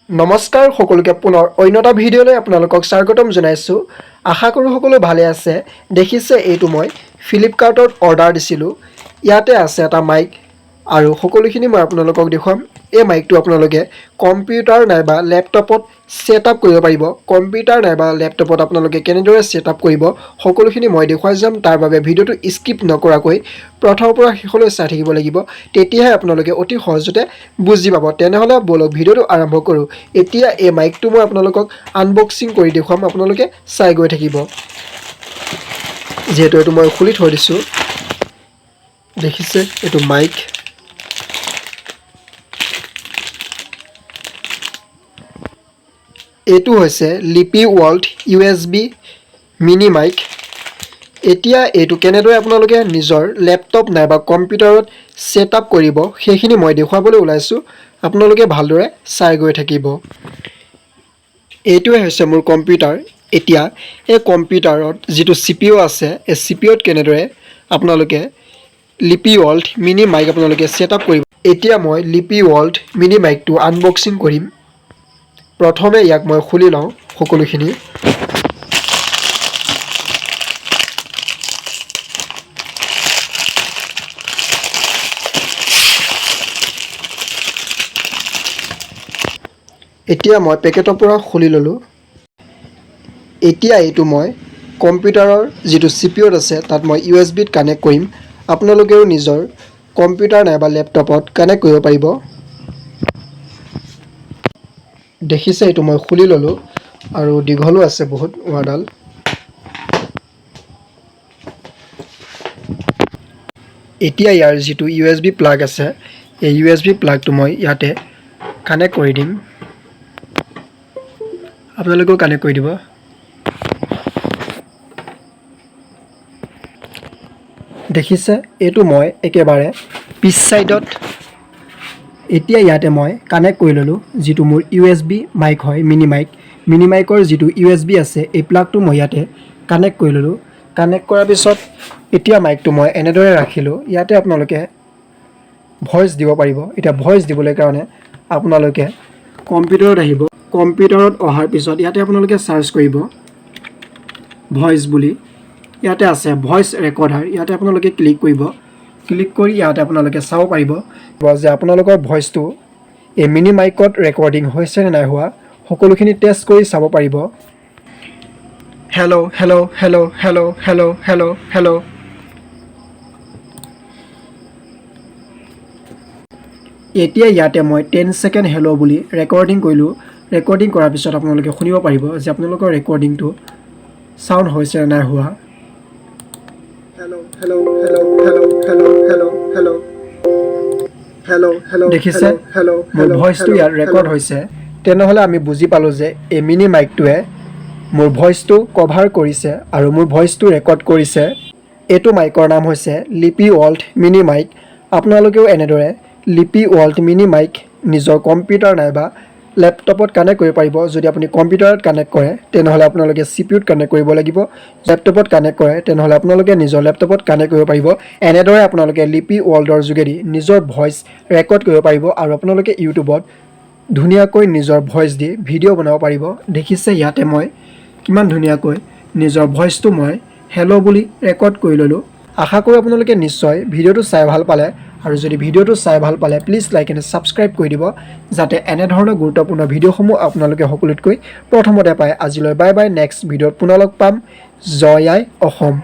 নমস্কাৰ সকলোকে পুনৰ অন্যটা ভিডিঅ'লৈ আপোনালোকক স্বাগতম জনাইছোঁ। আশা কৰোঁ সকলো ভালে আছে। দেখিছে এইটো মই ফ্লিপকাৰ্টত অৰ্ডাৰ দিছিলোঁ। ইয়াতে আছে এটা মাইক আৰু সকলোখিনি মই আপোনালোকক দেখুৱাম। এই মাইকটো আপোনালোকে কম্পিউটাৰ নাইবা লেপটপত ছেটআপ কৰিব পাৰিব। কম্পিউটাৰ নাইবা লেপটপত আপোনালোকে কেনেদৰে ছেটআপ কৰিব সকলোখিনি মই দেখুৱাই যাম। তাৰ বাবে ভিডিঅ'টো স্কিপ নকৰাকৈ প্ৰথমৰ পৰা শেষলৈ চাই থাকিব লাগিব। তেতিয়াহে আপোনালোকে অতি সহজতে বুজি পাব। তেনেহ'লে বলক ভিডিঅ'টো আৰম্ভ কৰোঁ। এতিয়া এই মাইকটো মই আপোনালোকক আনবক্সিং কৰি দেখুৱাম। আপোনালোকে চাই গৈ থাকিব। যিহেতু এইটো মই খুলি থৈ দিছোঁ। দেখিছে এইটো মাইক। এইটো হৈছে লিপি ৱৰ্ল্ড USB মিনি মাইক। এতিয়া এইটো কেনেদৰে আপোনালোকে নিজৰ লেপটপ নাইবা কম্পিউটাৰত ছেটআপ কৰিব সেইখিনি মই দেখুৱাবলৈ ওলাইছোঁ। আপোনালোকে ভালদৰে চাই গৈ থাকিব। এইটোৱে হৈছে মোৰ কম্পিউটাৰ। এতিয়া এই কম্পিউটাৰত যিটো CPU আছে, এই CPUত কেনেদৰে আপোনালোকে লিপি ৱৰ্ল্ড মিনি মাইক আপোনালোকে ছেটআপ কৰিব। এতিয়া মই লিপি ৱৰ্ল্ড মিনি মাইকটো আনবক্সিং কৰিম। প্ৰথমে ইয়াক মই খুলি লওঁ সকলোখিনি। এতিয়া মই পেকেটৰ পৰা খুলি ল'লোঁ। এতিয়া এইটো মই কম্পিউটাৰৰ যিটো CPUত আছে তাত মই USBত কানেক্ট কৰিম। আপোনালোকেও নিজৰ কম্পিউটাৰ নাইবা লেপটপত কানেক্ট কৰিব পাৰিব। দেখিছে এইটো মই খুলি ল'লোঁ আৰু দীঘলো আছে বহুত ৱাৰডাল। এতিয়া ইয়াৰ যিটো USB প্লাগ আছে, এই USB প্লাগটো মই ইয়াতে কানেক্ট কৰি দিম। আপোনালোকেও কানেক্ট কৰি দিব। দেখিছে এইটো মই একেবাৰে পিছ ছাইডত এতিয়া ইয়াতে মই কানেক্ট কৰি ল'লোঁ। যিটো মোৰ USB মাইক হয়, মিনি মাইক। মিনি মাইকৰ যিটো USB আছে এই প্লাগটো মই ইয়াতে কানেক্ট কৰি ল'লোঁ। কানেক্ট কৰাৰ পিছত এতিয়া মাইকটো মই এনেদৰে ৰাখিলোঁ। ইয়াতে আপোনালোকে ভইচ দিব পাৰিব। এতিয়া ভইচ দিবলৈ কাৰণে আপোনালোকে কম্পিউটাৰত আহিব। কম্পিউটাৰত অহাৰ পিছত ইয়াতে আপোনালোকে চাৰ্চ কৰিব ভইচ বুলি। ইয়াতে আছে ভইচ ৰেকৰ্ডাৰ। ইয়াতে আপোনালোকে ক্লিক কৰিব। ক্লিক কৰি ইয়াতে আপোনালোকে চাব পাৰিব যে আপোনালোকৰ ভইচটো এই মিনি মাইকত ৰেকৰ্ডিং হৈছে নে নাই হোৱা সকলোখিনি টেষ্ট কৰি চাব পাৰিব। Hello' hello' hello' hello' hello' hello' hello'. এতিয়া ইয়াতে মই 10 ছেকেণ্ড হেল্ল' বুলি ৰেকৰ্ডিং কৰিলোঁ। ৰেকৰ্ডিং কৰাৰ পিছত আপোনালোকে শুনিব পাৰিব যে আপোনালোকৰ ৰেকৰ্ডিংটো চাউণ্ড হৈছে নে নাই হোৱা। দেখিছে মোৰ ভইচটো ইয়াত ৰেকৰ্ড হৈছে। তেনেহ'লে আমি বুজি পালোঁ যে এই মিনি মাইকটোৱে মোৰ ভইচটো কভাৰ কৰিছে আৰু মোৰ ভইচটো ৰেকৰ্ড কৰিছে। এইটো মাইকৰ নাম হৈছে লিপি ৱৰ্ল্ড মিনি মাইক। আপোনালোকেও এনেদৰে লিপি ৱৰ্ল্ড মিনি মাইক নিজৰ কম্পিউটাৰ নাইবা লেপটপত কানেক্ট কৰিব পাৰিব। যদি আপুনি কম্পিউটাৰত কানেক্ট কৰে তেনেহ'লে আপোনালোকে CPUত কানেক্ট কৰিব লাগিব। লেপটপত কানেক্ট কৰে তেনেহ'লে আপোনালোকে নিজৰ লেপটপত কানেক্ট কৰিব পাৰিব। এনেদৰে আপোনালোকে লিপি ৱৰ্ল্ডৰ যোগেদি নিজৰ ভইচ ৰেকৰ্ড কৰিব পাৰিব আৰু আপোনালোকে ইউটিউবত ধুনীয়াকৈ নিজৰ ভইচ দি ভিডিঅ' বনাব পাৰিব। দেখিছে ইয়াতে মই কিমান ধুনীয়াকৈ নিজৰ ভইচটো মই হেল্ল' বুলি ৰেকৰ্ড কৰি ল'লোঁ। আশা কৰোঁ আপোনালোকে নিশ্চয় ভিডিঅ'টো চাই ভাল পালে। আৰু যদি ভিডিঅ'টো চাই ভাল পালে প্লিজ লাইক এণ্ড ছাবস্ক্ৰাইব কৰি দিব, যাতে এনেধৰণৰ গুৰুত্বপূৰ্ণ ভিডিঅ'সমূহ আপোনালোকে সকলোতকৈ প্ৰথমতে পায়। আজিলৈ বাই বাই। নেক্সট ভিডিঅ'ত পুনৰ লগ পাম। জয় আই অসম।